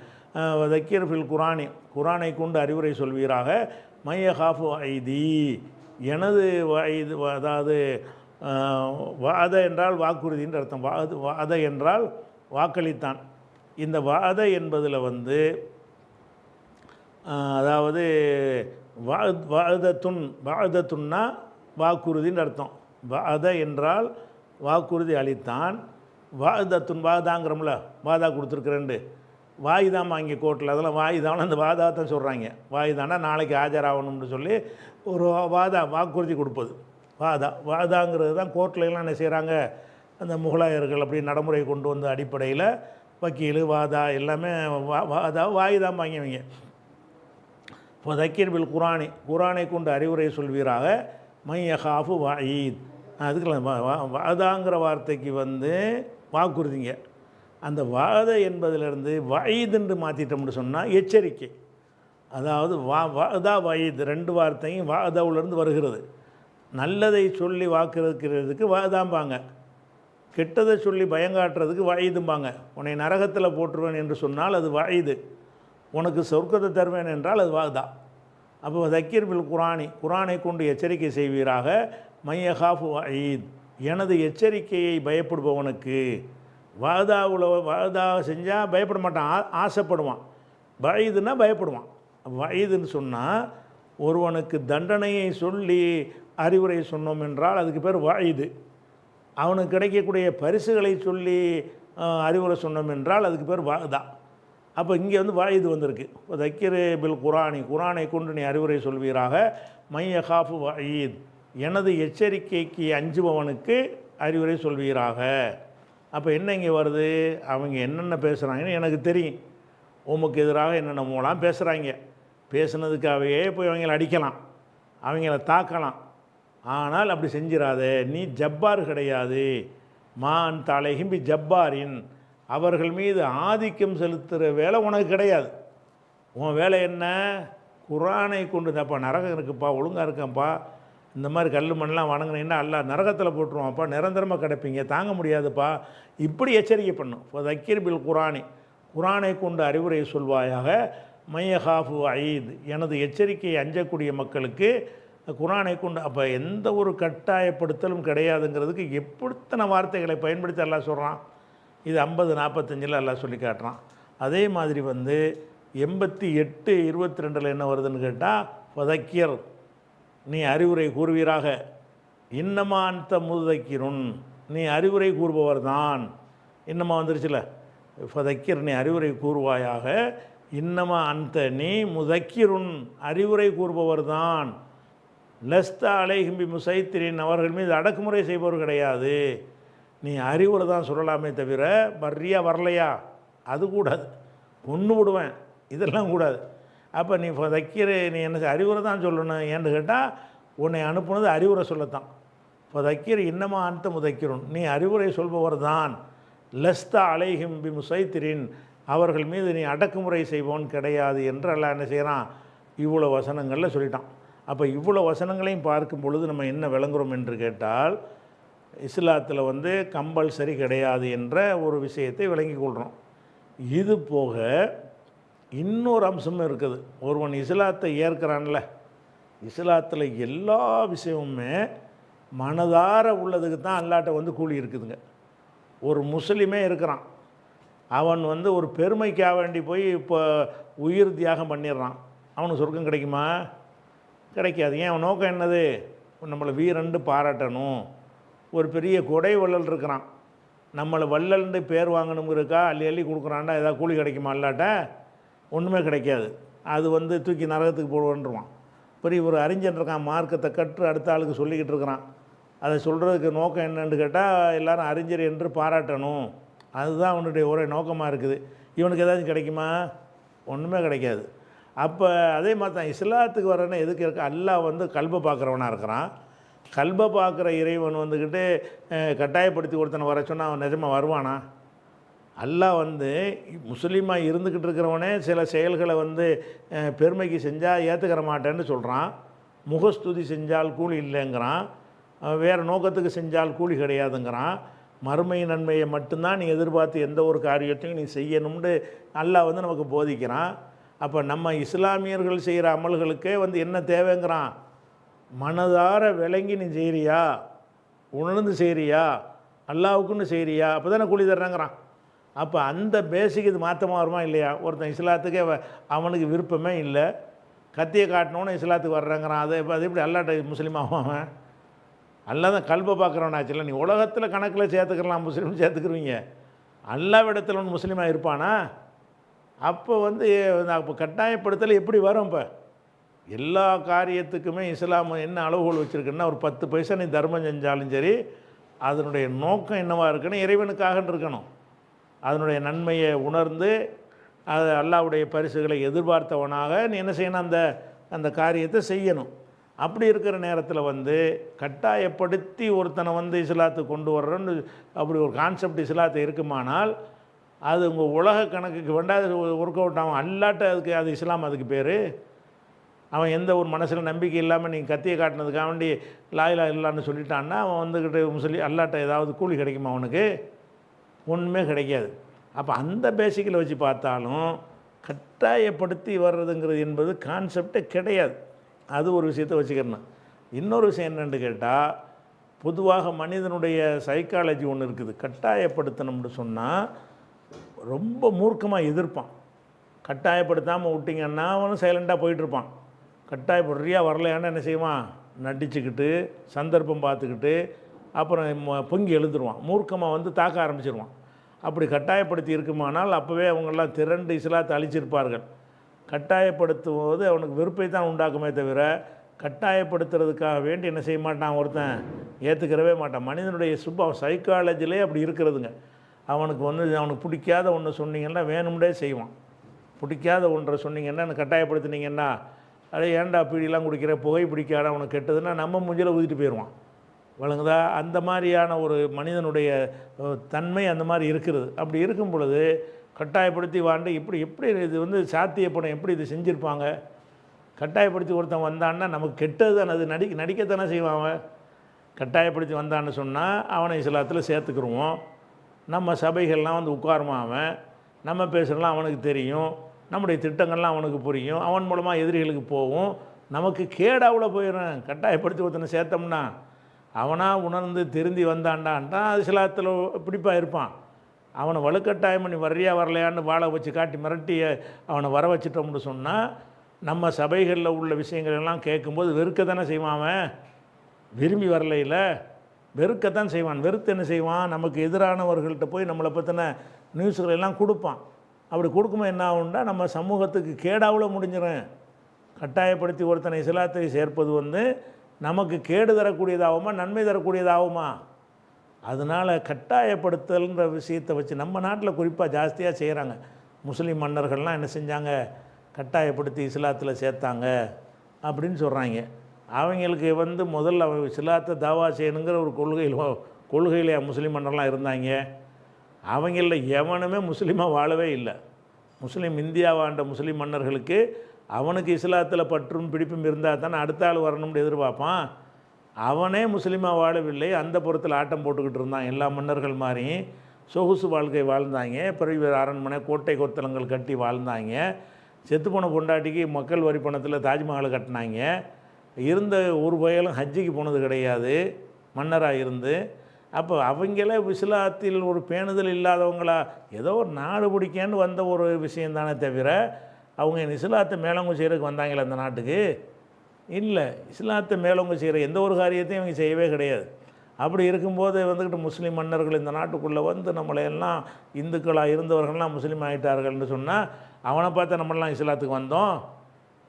தக்கீர் ஃபில் குரானி குரானை கொண்டு அறிவுரை சொல்வீராக. மைய ஹாஃபு ஐதி எனது வயது, அதாவது வாத என்றால் வாக்குறுதின்ற அர்த்தம். வாத என்றால் வாக்களித்தான். இந்த வாத என்பதில் அதாவது வாதத்துன்னா வாக்குறுதின்னு அர்த்தம். வாத என்றால் வாக்குறுதி அளித்தான். வாதத்துன் வாதாங்கிறோம்ல, வாதா கொடுத்துருக்குறேன்ட்டு வாய்தாம்மா இங்கே கோர்ட்டில், அதெல்லாம் வாய்தான்னு அந்த வாதாத்தான் சொல்கிறாங்க. வாய்தானா நாளைக்கு ஆஜராகணும்னு சொல்லி ஒரு வாக்குறுதி கொடுப்பது. வாதாங்கிறது தான் கோர்ட்லலாம் என்ன செய்கிறாங்க, அந்த முகலாயர்கள் அப்படி நடைமுறை கொண்டு வந்த அடிப்படையில் வக்கீல் வாதா எல்லாமே வாதா வாய் தான் வாங்கியவங்க. இப்போ தக்கீர் பில் குரானை கொண்டு அறிவுரை சொல்வீராக மையஹாஃபு வாயீத். அதுக்கு வாதாங்கிற வார்த்தைக்கு வந்து வாக்குறுதிங்க. அந்த வாத என்பதிலிருந்து வயீத் என்று மாற்றிட்டோம்னு சொன்னால் எச்சரிக்கை. அதாவது வாதா வயீத் ரெண்டு வார்த்தையும் வாதாவிலிருந்து வருகிறது. நல்லதை சொல்லி வாக்குறதுக்கு வாதாம்பாங்க, கெட்டதை சொல்லி பயங்காட்டுறதுக்கு வயதும்பாங்க. உன்னை நரகத்தில் போட்டுருவேன் என்று சொன்னால் அது வயது, உனக்கு சொர்க்கத்தை தருவேன் என்றால் அது வாதா. அப்போ தக்கீர் பில் குரானை கொண்டு எச்சரிக்கை செய்வீராக மையஹாஃபு வயீத், எனது எச்சரிக்கையை பயப்படுபவனுக்கு. வாதா செஞ்சால் பயப்பட மாட்டான், ஆசைப்படுவான். வயதுன்னா பயப்படுவான். வயதுன்னு சொன்னால் ஒருவனுக்கு தண்டனையை சொல்லி அறிவுரை சொன்னோம் என்றால் அதுக்கு பேர் வயது. அவனுக்கு கிடைக்கக்கூடிய பரிசுகளை சொல்லி அறிவுரை சொன்னோம் என்றால் அதுக்கு பேர் வாதா. அப்போ இங்கே வந்து வாயுது வந்திருக்கு. இப்போ தக்கீர் பில் குரானை கொண்டு நீ அறிவுரை சொல்வீராக மையஹாஃபு வயீத், எனது எச்சரிக்கைக்கு அஞ்சுபவனுக்கு அறிவுரை சொல்வீராக. அப்போ என்ன இங்கே வருது, அவங்க என்னென்ன பேசுகிறாங்கன்னு எனக்கு தெரியும். உமக்கு எதிராக என்னென்ன மூலம் பேசுகிறாங்க, பேசுனதுக்காகவே போய் அவங்கள அடிக்கலாம், அவங்கள தாக்கலாம். ஆனால் அப்படி செஞ்சிடாத, நீ ஜப்பார் கிடையாது. மான் தலைகிம்பி ஜப்பாரின், அவர்கள் மீது ஆதிக்கம் செலுத்துகிற வேலை உனக்கு கிடையாது. உன் வேலை என்ன, குரானை கொண்டு தப்பா நரகம் இருக்குப்பா, ஒழுங்காக இருக்கப்பா, இந்த மாதிரி கல் மண்ணெலாம் வணங்கினீங்கன்னா அல்ல நரகத்தில் போட்டுருவான்ப்பா, நிரந்தரமாக கிடப்பீங்க, தாங்க முடியாதுப்பா, இப்படி எச்சரிக்கை பண்ணும். இப்போ தக்கீர் பில் குரானை கொண்டு அறிவுரை சொல்வாயாக மையஹாஃபு வயீத், எனது எச்சரிக்கையை அஞ்சக்கூடிய மக்களுக்கு குரானை கொண்டு. அப்போ எந்த ஒரு கட்டாயப்படுத்தலும் கிடையாதுங்கிறதுக்கு எப்படித்தன வார்த்தைகளை பயன்படுத்தி எல்லாம் சொல்கிறான். இது 50-45 எல்லாம் சொல்லி காட்டுறான். அதே மாதிரி வந்து 88-22 என்ன வருதுன்னு கேட்டால் ஃபதக்கிர், நீ அறிவுரை கூறுவீராக. இன்னமா அந்த முதக்கிருன், நீ அறிவுரை கூறுபவர் தான். இன்னமா வந்துருச்சுல, ஃபதக்கிர் நீ அறிவுரை கூறுவாயாக. இன்னமா அந்த நீ முதக்கிருன், அறிவுரை கூறுபவர் தான். லஸ்தா அலைஹிம்பி முசைத்திரின், அவர்கள் மீது அடக்குமுறை செய்பவர் கிடையாது. நீ அறிவுரை தான் சொல்லலாமே தவிர வர்றியா வரலையா அது கூடாது, கொன்று விடுவேன் இதெல்லாம் கூடாது. அப்போ நீ தக்கிற நீ என்ன அறிவுரை தான் சொல்லணும். ஏன்னு கேட்டால் உன்னை அனுப்புனது அறிவுரை சொல்லத்தான். இப்போ தக்கிற இன்னமா அந்த முதக்கிரும், நீ அறிவுரை சொல்பவர் தான். லஸ்தா அலைஹிம் பி முசைத்திரின், அவர்கள் மீது நீ அடக்குமுறை செய்பவன் கிடையாது என்று எல்லாம் என்ன செய்கிறான், இவ்வளோ வசனங்களில் சொல்லிட்டான். அப்போ இவ்வளோ வசனங்களையும் பார்க்கும் பொழுது நம்ம என்ன விளங்குறோம் என்று கேட்டால், இஸ்லாத்தில் வந்து கம்பல்சரி கிடையாது என்ற ஒரு விஷயத்தை விளங்கி கொள்கிறோம். இது போக இன்னொரு அம்சமும் இருக்குது. ஒருவன் இஸ்லாத்தை ஏற்கிறான்ல, இஸ்லாத்தில் எல்லா விஷயமுமே மனதார உள்ளதுக்கு தான் அல்லாட்ட வந்து கூலி இருக்குதுங்க. ஒரு முஸ்லீமே இருக்கிறான், அவன் வந்து ஒரு பெருமைக்காக வேண்டி போய் இப்போ உயிர் தியாகம் பண்ணிடுறான், அவனுக்கு சொர்க்கம் கிடைக்குமா? கிடைக்காது. ஏன்? அவன் நோக்கம் என்னது, நம்மளை வீரண்டு பாராட்டணும். ஒரு பெரிய கொடை வள்ளல் இருக்கிறான், நம்மளை வள்ளல்ண்டு பேர் வாங்கணுங்கிறக்கா அள்ளி அள்ளி கொடுக்குறான்டா, ஏதாவது கூலி கிடைக்குமா? அல்லாட்ட ஒன்றுமே கிடைக்காது. அது வந்து தூக்கி நரகத்துக்கு போடுவான்ருவான். பெரிய ஒரு அறிஞன் இருக்கான், மார்க்கத்தை கற்று அடுத்த ஆளுக்கு சொல்லிக்கிட்டு இருக்கிறான். அதை சொல்கிறதுக்கு நோக்கம் என்னன்னு கேட்டால் எல்லோரும் அறிஞர் என்று பாராட்டணும், அதுதான் அவனுடைய ஒரே நோக்கமாக இருக்குது. இவனுக்கு ஏதாச்சும் கிடைக்குமா? ஒன்றுமே கிடைக்காது. அப்போ அதே மாதிரி தான் இஸ்லாத்துக்கு வரேன்னா எதுக்கு இருக்க, அல்லாஹ் வந்து கல்பை பார்க்குறவனாக இருக்கிறான். கல்பை பார்க்குற இறைவன் வந்துக்கிட்டு கட்டாயப்படுத்தி ஒருத்தனை வர சொன்னால் அவன் நிஜமாக வருவானா? அல்லாஹ் வந்து முஸ்லீமாக இருந்துக்கிட்டு இருக்கிறவனே சில செயல்களை வந்து பெருமைக்கு செஞ்சால் ஏற்றுக்கிற மாட்டேன்னு சொல்கிறான். முகஸ்துதி செஞ்சால் கூலி இல்லைங்கிறான், வேறு நோக்கத்துக்கு செஞ்சால் கூலி கிடையாதுங்கிறான். மறுமை நன்மையை மட்டும்தான் நீ எதிர்பார்த்து எந்த ஒரு காரியத்தையும் நீ செய்யணும்னு அல்லாஹ் வந்து நமக்கு போதிக்கிறான். அப்போ நம்ம இஸ்லாமியர்கள் செய்கிற அமல்களுக்கே வந்து என்ன தேவைங்கிறான், மனதார விளங்கி நீ செய்கிறியா, உணர்ந்து செய்கிறியா, அல்லாவுக்குன்னு செய்கிறியா, அப்போ தானே கூலி தர்றாங்கிறான். அப்போ அந்த பேசிக் இது மாற்றமாக வருமா இல்லையா? ஒருத்தன் இஸ்லாத்துக்கே அவனுக்கு விருப்பமே இல்லை, கத்தியை காட்டணுன்னு இஸ்லாத்துக்கு வர்றாங்கிறான். அது எப்படி அல்லாட்ட முஸ்லீம் ஆவான்? அல்லா தான் கல்பை பார்க்குறவனாச்சுல. நீ உலகத்தில் கணக்கில் சேர்த்துக்கலாம், முஸ்லீம் சேர்த்துக்குருவீங்க, அல்லாவிடத்தில் ஒன்று முஸ்லீமாக இருப்பானா? அப்போ வந்து அப்போ கட்டாயப்படுத்தல் எப்படி வரும்? இப்போ எல்லா காரியத்துக்குமே இஸ்லாம் என்ன அளவுகோல் வச்சுருக்குன்னா, ஒரு 10 பைசா நீ தர்மம் செஞ்சாலும் சரி, அதனுடைய நோக்கம் என்னவாக இருக்குன்னு இறைவனுக்காக இருக்கணும். அதனுடைய நன்மையை உணர்ந்து அது அல்லாஹ்வுடைய பரிசுகளை எதிர்பார்த்தவனாக நீ என்ன செய்யணும், அந்த அந்த காரியத்தை செய்யணும். அப்படி இருக்கிற நேரத்தில் வந்து கட்டாயப்படுத்தி ஒருத்தனை வந்து இஸ்லாத்துக்கு கொண்டு வர்றோன்னு அப்படி ஒரு கான்செப்ட் இஸ்லாத்தை இருக்குமானால், அது உங்கள் உலக கணக்குக்கு வேண்டாம், அது ஒர்க் அவுட் ஆகும். அல்லாட்ட அதுக்கு அது இஸ்லாம் அதுக்கு பேர். அவன் எந்த ஒரு மனசில் நம்பிக்கை இல்லாமல் நீங்கள் கத்தியை காட்டினதுக்காக வேண்டி லா இலாஹ இல்லல்லாஹ்னு சொல்லிட்டான்னா, அவன் வந்துக்கிட்டு சொல்லி அல்லாட்ட ஏதாவது கூலி கிடைக்குமா அவனுக்கு? ஒன்றுமே கிடைக்காது. அப்போ அந்த பேசிக்கில் வச்சு பார்த்தாலும் கட்டாயப்படுத்தி வர்றதுங்கிறது என்பது கான்செப்டே கிடையாது. அது ஒரு விஷயத்தை வச்சுக்கிறணும். இன்னொரு விஷயம் என்னென்னு கேட்டால், பொதுவாக மனிதனுடைய சைக்காலஜி ஒன்று இருக்குது. கட்டாயப்படுத்தணும்னு சொன்னால் ரொம்ப மூர்க்கமாக எதிர்ப்பான். கட்டாயப்படுத்தாமல் விட்டிங்கன்னா அவனும் சைலண்ட்டாக போயிட்டுருப்பான். கட்டாயப்படுறியா வரலையான்னு என்ன செய்வான், நடிச்சுக்கிட்டு சந்தர்ப்பம் பார்த்துக்கிட்டு அப்புறம் பொங்கி எழுந்துருவான். மூர்க்கமாக வந்து தாக்க ஆரம்பிச்சிருவான். அப்படி கட்டாயப்படுத்தி இருக்குமானால் அப்போவே அவங்கெல்லாம் திரண்டு இஸ்லாத்தை அழிச்சிருப்பார்கள். கட்டாயப்படுத்தும் போது அவனுக்கு வெறுப்பை தான் உண்டாக்குமே தவிர, கட்டாயப்படுத்துறதுக்காக வேண்டி என்ன செய்ய மாட்டான், ஒருத்தன் ஏற்றுக்கிறவே மாட்டான். மனிதனுடைய சைக்காலஜிலே அப்படி இருக்கிறதுங்க. அவனுக்கு அவனுக்கு பிடிக்காத ஒன்று சொன்னீங்கன்னா வேணும்னே செய்வான். பிடிக்காத ஒன்றை சொன்னீங்கன்னா கட்டாயப்படுத்தினீங்கன்னா, அடே ஏன்டா பீடிலாம் குடிக்கிற, புகை பிடிக்காத அவனுக்கு கெட்டதுன்னா நம்ம மூஞ்சில் ஊதிட்டு போயிடுவான். வழங்குதா? அந்த மாதிரியான ஒரு மனிதனுடைய தன்மை அந்த மாதிரி இருக்கிறது. அப்படி இருக்கும் பொழுது கட்டாயப்படுத்தி வாண்டு இப்படி எப்படி இது வந்து சாத்தியப்படும், எப்படி இது செஞ்சுருப்பாங்க? கட்டாயப்படுத்தி ஒருத்தன் வந்தான்னா நமக்கு கெட்டது தான், அது நடிக்கத்தானே செய்வான். அவன் கட்டாயப்படுத்தி வந்தான்னு சொன்னால் அவனை இஸ்லாத்தில் சேர்த்துக்கிருவோம். நம்ம சபைகள்லாம் வந்து உட்காருமா, அவன் நம்ம பேசுகிறலாம் அவனுக்கு தெரியும், நம்முடைய திட்டங்கள்லாம் அவனுக்கு புரியும், அவன் மூலமாக எதிரிகளுக்கு போகும், நமக்கு கேடாவில் போயிடும். கட்டாயப்படுத்தி ஒருத்தனை சேர்த்தோம்னா அவனாக உணர்ந்து திருந்தி வந்தான்டான்ட்டா அது இஸ்லாத்தில் பிடிப்பாக இருப்பான். அவனை வலுக்கட்டாயம் பண்ணி வர்றியா வரலையான்னு வாழை வச்சு காட்டி மிரட்டி அவனை வர வச்சிட்டோம்னு சொன்னால் நம்ம சபைகளில் உள்ள விஷயங்கள் எல்லாம் கேட்கும்போது வெறுக்கத்தானே செய்வான். அவன் விரும்பி வரலையில் வெறுக்கத்தான் செய்வான். வெறுத்து என்ன செய்வான், நமக்கு எதிரானவர்கள்ட்ட போய் நம்மளை பற்றின நியூஸ்களை எல்லாம் கொடுப்பான். அப்படி கொடுக்கும்போது என்ன ஆகும்னா நம்ம சமூகத்துக்கு கேடாவில் முடிஞ்சிடும். கட்டாயப்படுத்தி ஒருத்தனை இஸ்லாத்தை சேர்ப்பது வந்து நமக்கு கேடு தரக்கூடியதாகுமா நன்மை தரக்கூடியதாகுமா? அதனால் கட்டாயப்படுத்தல்ன்ற விஷயத்தை வச்சு நம்ம நாட்டில் குறிப்பாக ஜாஸ்தியாக செய்கிறாங்க. முஸ்லீம் மன்னர்கள்லாம் என்ன செஞ்சாங்க, கட்டாயப்படுத்தி இஸ்லாத்தில் சேர்த்தாங்க அப்படின்னு சொல்கிறாங்க. அவங்களுக்கு வந்து முதல்ல இஸ்லாத்தை தாவா செய்யணுங்கிற ஒரு கொள்கையில் முஸ்லீம் மன்னர்லாம் இருந்தாங்க. அவங்களில் எவனுமே முஸ்லீமாக வாழவே இல்லை. முஸ்லீம் இந்தியாவாண்ட முஸ்லீம் மன்னர்களுக்கு அவனுக்கு இஸ்லாத்தில் பற்றும் பிடிப்பும் இருந்தால் தானே அடுத்த ஆள் வரணும்னு எதிர்பார்ப்பான். அவனே முஸ்லீமாக வாழவில்லை, அந்த புறத்தில் ஆட்டம் போட்டுக்கிட்டு இருந்தான். எல்லா மன்னர்கள் மாதிரி சொகுசு வாழ்க்கை வாழ்ந்தாங்க. பிறகு அரண்மனை கோட்டை கொத்தலங்கள் கட்டி வாழ்ந்தாங்க. செத்துப்போன பொண்டாட்டிக்கு மக்கள் வரி பணத்தில் தாஜ்மஹாலை கட்டினாங்க. இருந்த ஒரு பயலும் ஹஜ்ஜிக்கு போனது கிடையாது மன்னராக இருந்து. அப்போ அவங்களே இஸ்லாத்தில் ஒரு பேணுதல் இல்லாதவங்களா, ஏதோ ஒரு நாடு பிடிக்கன்னு வந்த ஒரு விஷயந்தானே தவிர அவங்க இஸ்லாத்தை மேலோங்க செய்கிறதுக்கு வந்தாங்களே அந்த நாட்டுக்கு இல்லை. இஸ்லாத்தை மேலோங்க செய்கிற எந்த ஒரு காரியத்தையும் அவங்க செய்யவே கிடையாது. அப்படி இருக்கும்போது வந்துக்கிட்டு முஸ்லீம் மன்னர்கள் இந்த நாட்டுக்குள்ளே வந்து நம்மளையெல்லாம் இந்துக்களாக இருந்தவர்கள்லாம் முஸ்லீம் ஆகிட்டார்கள்னு சொன்னால் அவனை பார்த்தா நம்மளாம் இஸ்லாத்துக்கு வந்தோம்.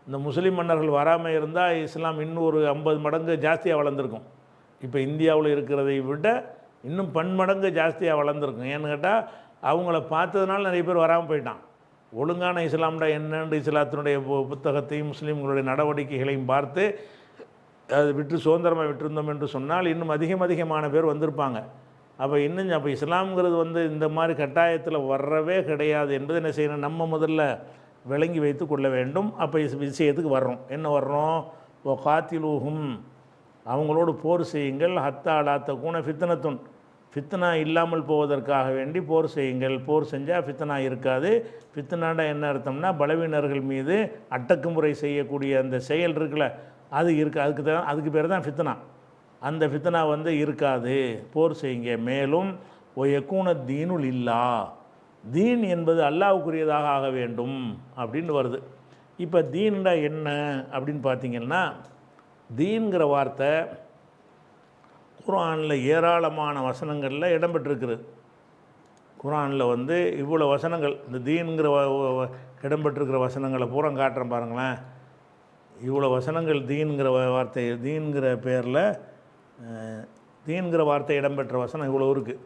இந்த முஸ்லீம் மன்னர்கள் வராமல் இருந்தால் இஸ்லாம் இன்னும் ஒரு 50 மடங்கு ஜாஸ்தியாக வளர்ந்துருக்கும். இப்போ இந்தியாவில் இருக்கிறதை விட இன்னும் பன்மடங்கு ஜாஸ்தியாக வளர்ந்துருக்கும். ஏன்னு கேட்டால் அவங்கள பார்த்ததுனால நிறைய பேர் வராமல் போயிட்டான். ஒழுங்கான இஸ்லாம்டா என்னென்று இஸ்லாத்தினுடைய புத்தகத்தையும் முஸ்லீம்களுடைய நடவடிக்கைகளையும் பார்த்து அது விட்டு சுதந்திரமாக விட்டுருந்தோம் என்று சொன்னால் இன்னும் அதிகமான பேர் வந்திருப்பாங்க. அப்போ இஸ்லாம்ங்கிறது வந்து இந்த மாதிரி கட்டாயத்தில் வர்றவே கிடையாது என்பது என்ன செய்யணும், நம்ம முதல்ல விளங்கி வைத்து கொள்ள வேண்டும். அப்போ விஷயத்துக்கு வர்றோம். என்ன வர்றோம், ஓ காத்திலூஹும், அவங்களோடு போர் செய்யுங்கள், ஹத்தா லாத்த கூன ஃபித்னத்துன், ஃபித்னா இல்லாமல் போவதற்காக வேண்டி போர் செய்யுங்கள். போர் செஞ்சால் ஃபித்னா இருக்காது. ஃபித்னாண்டா என்ன அர்த்தம்னா பலவீனர்கள் மீது அடக்குமுறை செய்யக்கூடிய அந்த செயல் இருக்குல்ல, அது இருக்குது. அதுக்கு பேர் தான் ஃபித்னா. அந்த ஃபித்னா வந்து இருக்காது, போர் செய்யுங்க. மேலும் ஓ யக்கூன தீனுல் இல்லா, தீன் என்பது அல்லாஹ்வுக்குரியதாக ஆக வேண்டும் அப்படின்னு வருது. இப்போ தீன்டா என்ன அப்படின்னு பார்த்தீங்கன்னா, தீன்கிற வார்த்தை குர்ஆனில் ஏராளமான வசனங்களில் இடம்பெற்றிருக்கிறது. குர்ஆனில் வந்து இவ்வளோ வசனங்கள், இந்த தீன்கிற இடம்பெற்றிருக்கிற வசனங்களை பூரா காட்டுறேன் பாருங்களேன். இவ்வளோ வசனங்கள் தீன்கிற வார்த்தை, தீன்கிற பேரில் தீன்கிற வார்த்தை இடம்பெற்ற வசனம் இவ்வளோ இருக்குது.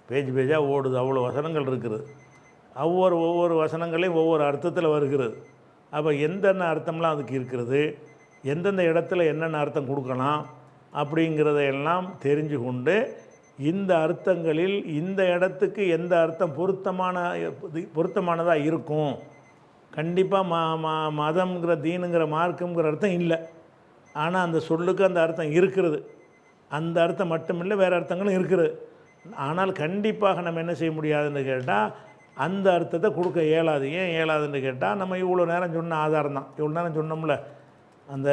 பேஜாக ஓடுது, அவ்வளோ வசனங்கள் இருக்குது. ஒவ்வொரு வசனங்களையும் ஒவ்வொரு அர்த்தத்தில் வருகிறது. அப்போ எந்தெந்த அர்த்தம்லாம் அதுக்கு இருக்கிறது, எந்தெந்த இடத்துல என்னென்ன அர்த்தம் கொடுக்கலாம் அப்படிங்கிறதையெல்லாம் தெரிஞ்சு கொண்டு இந்த அர்த்தங்களில் இந்த இடத்துக்கு எந்த அர்த்தம் பொருத்தமானதாக இருக்கும். கண்டிப்பாக மதம்ங்கிற தீனுங்கிற மார்க்கம்ங்கிற அர்த்தம் இல்லை, ஆனால் அந்த சொல்லுக்கு அந்த அர்த்தம் இருக்கிறது. அந்த அர்த்தம் மட்டும் இல்லை, வேறு அர்த்தங்களும் இருக்கிறது. ஆனால் கண்டிப்பாக நம்ம என்ன செய்ய முடியாதுன்னு கேட்டால் அந்த அர்த்தத்தை கொடுக்க இயலாது. ஏன் இயலாதுன்னு கேட்டால் நம்ம இவ்வளோ நேரம் சொன்ன ஆதாரம் தான். இவ்வளோ நேரம் சொன்னோம்ல, அந்த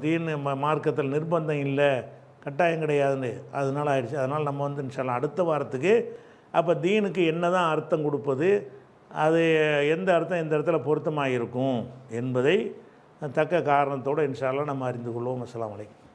தீன் மார்க்கத்தில் நிர்பந்தம் இல்லை, கட்டாயம் கிடையாதுன்னு, அதனால் ஆயிடுச்சு. அதனால் நம்ம இன்ஷால்லா அடுத்த வாரத்துக்கு அப்போ தீனுக்கு என்ன தான் அர்த்தம் கொடுப்பது, அது எந்த அர்த்தம் எந்த இடத்துல பொருத்தமாக இருக்கும் என்பதை தக்க காரணத்தோடு இன்ஷால்லா நம்ம அறிந்து கொள்வோம். அஸ்ஸலாமு அலைக்கும்.